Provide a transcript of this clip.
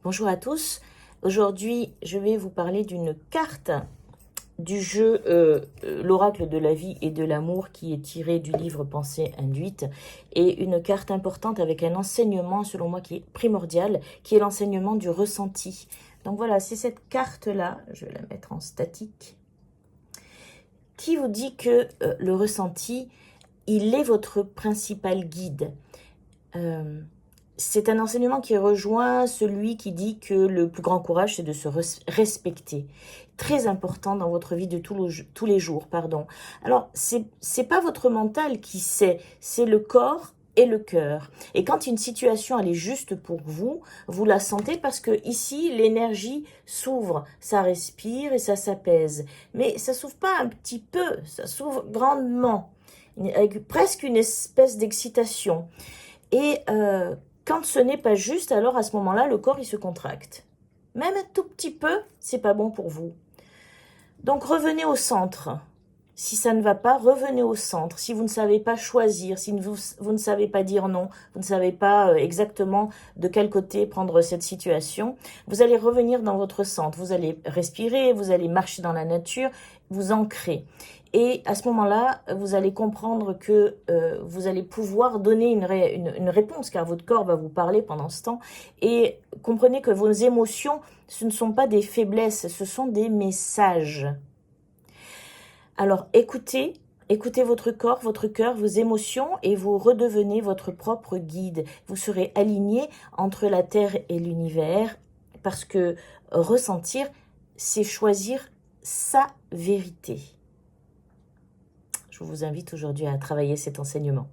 Bonjour à tous. Aujourd'hui, je vais vous parler d'une carte du jeu l'oracle de la vie et de l'amour qui est tiré du livre Pensée induite et une carte importante avec un enseignement selon moi qui est primordial, qui est l'enseignement du ressenti. Donc voilà, c'est cette carte-là, je vais la mettre en statique, qui vous dit que le ressenti, il est votre principal guide. C'est un enseignement qui rejoint celui qui dit que le plus grand courage, c'est de se respecter. Très important dans votre vie de tous les jours. Alors, c'est pas votre mental qui sait, c'est le corps et le cœur. Et quand une situation elle est juste pour vous, vous la sentez parce que ici l'énergie s'ouvre, ça respire et ça s'apaise. Mais ça s'ouvre pas un petit peu, ça s'ouvre grandement, avec presque une espèce d'excitation. Et quand ce n'est pas juste, alors à ce moment-là, le corps, il se contracte. Même un tout petit peu, c'est pas bon pour vous. Donc revenez au centre. Si ça ne va pas, revenez au centre. Si vous ne savez pas choisir, si vous ne savez pas dire non, vous ne savez pas exactement de quel côté prendre cette situation, vous allez revenir dans votre centre. Vous allez respirer, vous allez marcher dans la nature, vous ancrer. Et à ce moment-là, vous allez comprendre que vous allez pouvoir donner une réponse, car votre corps va vous parler pendant ce temps. Et comprenez que vos émotions, ce ne sont pas des faiblesses, ce sont des messages. Alors écoutez votre corps, votre cœur, vos émotions et vous redevenez votre propre guide. Vous serez aligné entre la Terre et l'univers parce que ressentir, c'est choisir sa vérité. Je vous invite aujourd'hui à travailler cet enseignement.